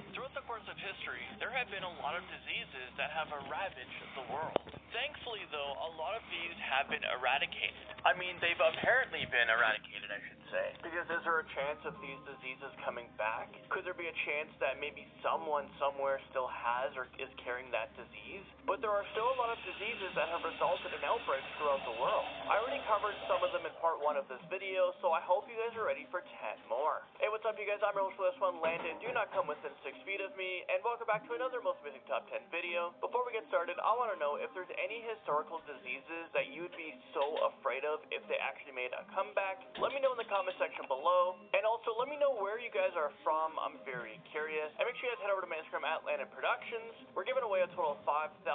Throughout the course of history, there have been a lot of diseases that have ravaged the world. Thankfully, though, a lot of these have been eradicated. I mean, they've apparently been eradicated, I should say. Because is there a chance of these diseases coming back? Could there be a chance that maybe someone somewhere still has or is carrying that disease? But there are still a lot of diseases that have resulted in outbreaks throughout the world. I already covered some of them in part 1 of this video, so I hope you guys are ready for 10 more. Hey, what's up, you guys? I'm your host for this one, Landon. Do not come within 6 feet of me, and welcome back to another Most Amazing Top 10 video. Before we get started, I want to know if there's any historical diseases that you'd be so afraid of if they actually made a comeback. Let me know in the comment section below, and also let me know where you guys are from. I'm very curious. And make sure you guys head over to my Instagram at Landon Productions. We're giving away a total of $5,000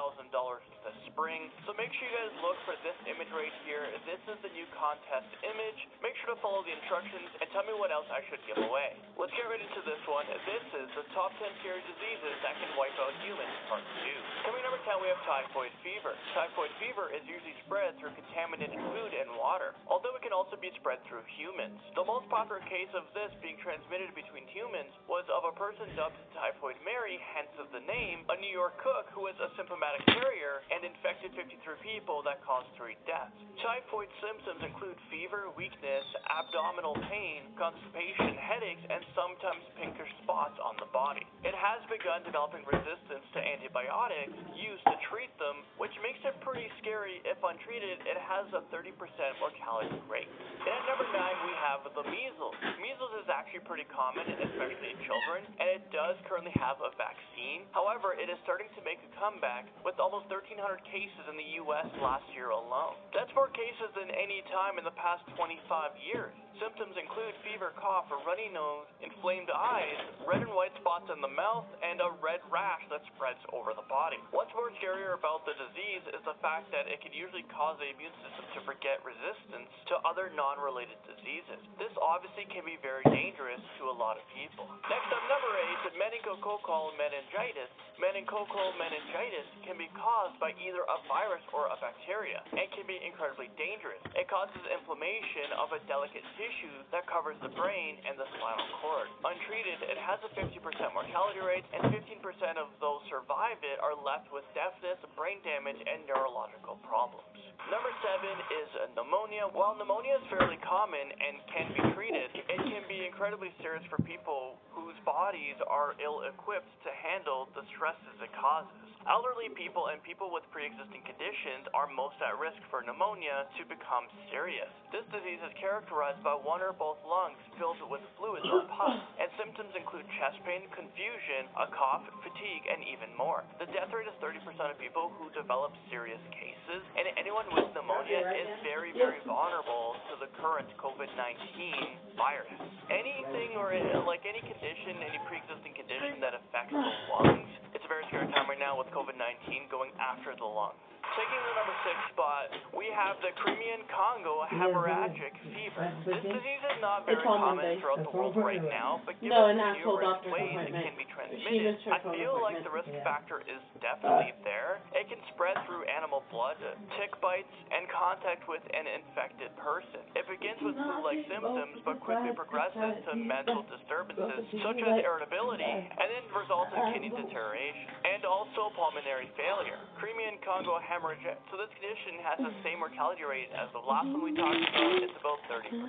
this spring, so make sure you guys look for this image right here. This is the new contest image. Make sure to follow the instructions and tell me what else I should give away. Let's get right into this one. This is the top 10 scary diseases that can wipe out humans, part 2. Coming number 10, we have typhoid fever. Typhoid fever is usually spread through contaminated food and water, although it can also be spread through humans. The most popular case of this being transmitted between humans was of a person dubbed Typhoid Mary, hence of the name, a New York cook who was a symptomatic carrier and infected 53 people that caused 3 deaths. Typhoid symptoms include fever, weakness, abdominal pain, constipation, headaches, and sometimes pinkish spots on the body. It has begun developing resistance to antibiotics used to treat them, which makes it pretty scary. If untreated, it has a 30% mortality rate. And at number 9, we have the measles. Measles is actually pretty common, especially in children, and it does currently have a vaccine. However, it is starting to make a comeback with almost 1,300 cases in the U.S. last year alone. That's more cases than any time in the past 25 years. Symptoms include fever, cough, a runny nose, inflamed eyes, red and white spots in the mouth, and a red rash that spreads over the body. What's more scarier about the disease is the fact that it can usually cause the immune system to forget resistance to other non-related diseases. This obviously can be very dangerous to a lot of people. Next up, number 8, meningococcal meningitis. Meningococcal meningitis can be caused by either a virus or a bacteria and can be incredibly dangerous. It causes inflammation of a delicate tissue that covers the brain and the spinal cord. Untreated, it has a 50% mortality rate, and 15% of those survive it are left with deafness, brain damage, and neurological problems. Number 7 is pneumonia. While pneumonia is fairly common and can be treated, it can be incredibly serious for people whose bodies are ill-equipped to handle the stresses it causes. Elderly people and people with pre-existing conditions are most at risk for pneumonia to become serious. This disease is characterized by one or both lungs filled with fluids or pus, and symptoms include chest pain, confusion, a cough, fatigue, and even more. The death rate is 30% of people who develop serious cases, and anyone with pneumonia is very, very vulnerable to the current COVID-19 virus. Anything or any condition, any pre-existing condition that affects the lungs, it's a very scary time right now with COVID-19 going after the lungs. Taking the number 6 spot, we have the Crimean Congo hemorrhagic fever. This disease is not very common throughout the world right now, but given the numerous ways it can be transmitted, I feel like the risk factor is definitely there. It can spread through animal blood, tick bites, and contact with an infected person. It begins with flu-like symptoms, but quickly progresses to mental disturbances, such as irritability, and then results in kidney deterioration, and also pulmonary failure. Crimean Congo hemorrhagic. So this condition has the same mortality rate as the last one we talked about. It's about 30%.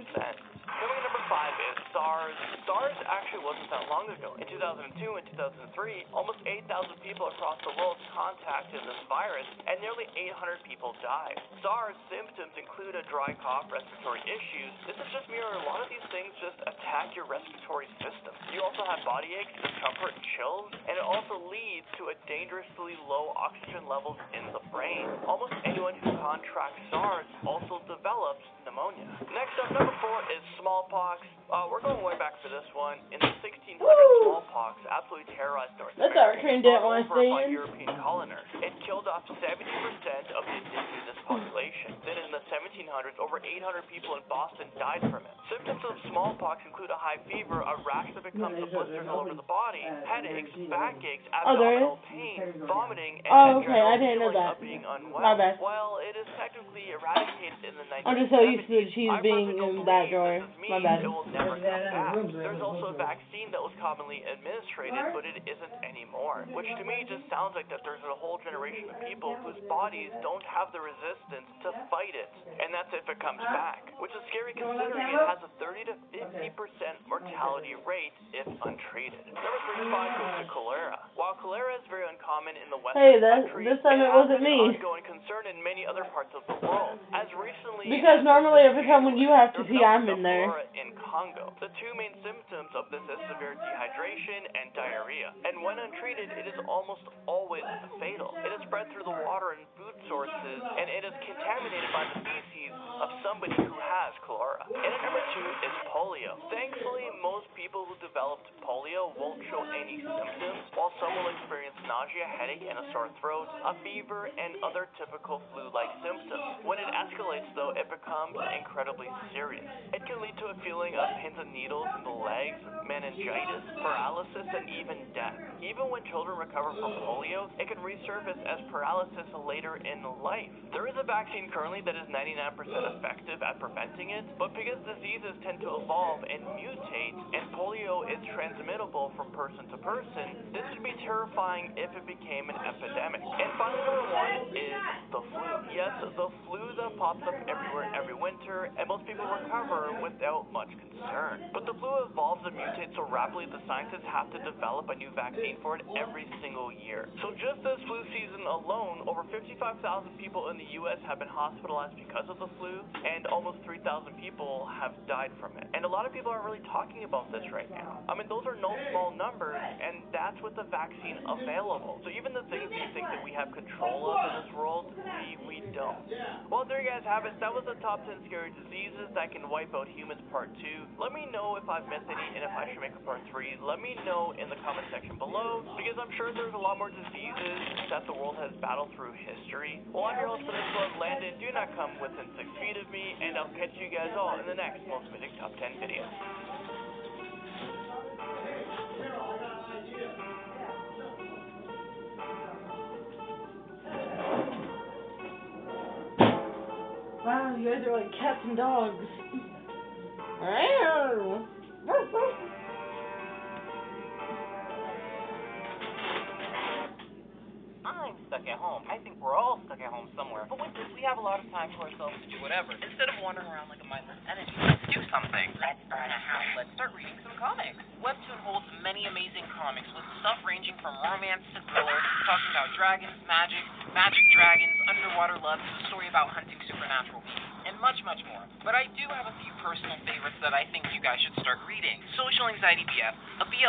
Coming number 5 is SARS. SARS actually wasn't that long ago. In 2002 and 2003, almost 8,000 people across the world contacted this virus, and nearly 800 people died. SARS symptoms include a dry cough, respiratory issues. This is just mere. A lot of these things just attack your respiratory system. You also have body aches, discomfort, and chills, and it also leads to a dangerously low oxygen levels in the brain. Almost anyone who contracts SARS also develops pneumonia. Next up, number 4 is smallpox. We're going way back for this one. In the 1600s, smallpox absolutely terrorized North America by European colonists. It killed off 70% of the indigenous population. Then in the 1700s, 1900s, over 800 people in Boston died from it. Symptoms of smallpox include a high fever, a rash that becomes the blisters all over the body, headaches, backaches, abdominal pain, vomiting, and I didn't know feeling that. of being unwell. My bad. While it is technically eradicated in the 1970s, I'm just so used to the cheese being in that drawer. My bad. It will never come back. There's also a vaccine that was commonly administered, but it isn't anymore, which to me just sounds like that there's a whole generation of people whose bodies don't have the resistance to fight it, and that's if it comes back, which is scary considering it has a 30 to 50% mortality rate if untreated. Number 35 goes to cholera. While cholera is very uncommon in the Western countries, this time it wasn't me. An ongoing concern in many other parts of the world. As recently because normally every time when you have to pee, I'm in there. In Congo, the two main symptoms of this is severe dehydration and diarrhea, and when untreated, it is almost always fatal. It is spread through the water and food sources, and it is contaminated by the feces of somebody who has cholera. And at number 2 is polio. Thankfully, most people who developed polio won't show any symptoms, while some will experience nausea, headache, and a sore throat, a fever, and other typical flu-like symptoms. When it escalates, though, it becomes incredibly serious. It can lead to a feeling of pins and needles in the legs, meningitis, paralysis, and even death. Even when children recover from polio, it can resurface as paralysis later in life. There is a vaccine currently that is 99% effective at preventing it, but because diseases tend to evolve and mutate, and polio is transmittable from person to person, this would be terrifying if it became an epidemic. And finally, number 1 is the flu. Yes, the flu that pops up everywhere every winter, and most people recover without much concern. But the flu evolves and mutates so rapidly that scientists have to develop a new vaccine for it every single year. So just this flu season alone, over 55,000 people in the U.S. have been hospitalized because of the flu, and almost 3,000 people have died from it. And a lot of people aren't really talking about this right now. I mean, those are no small numbers, and that's with the vaccine available. So even the things you think that we have control of in this world, we don't. Well, there you guys have it. That was the top 10 scary diseases that can wipe out humans part 2. Let me know if I've missed any and if I should make a part 3. Let me know in the comment section below, because I'm sure there's a lot more diseases that the world has battled through history. Well, I'm your host for this one, Landon. Do not come within 6 feet of me, and I'll catch you guys all in the next Most Mythic Top 10 video. Wow, you guys are like cats and dogs. I'm stuck at home. I think we're all stuck at home somewhere. But with this, we have a lot of time to ourselves to do whatever. Instead of wandering around like a mindless enemy, let's do something. Let's burn a house. Let's start reading some comics. Webtoon holds many amazing comics with stuff ranging from romance to thriller, talking about dragons, magic dragons, underwater love, to a story about hunting supernatural beings, and much, much more. But I do have a few personal favorites that I think you guys should start reading. Social Anxiety BF, a BL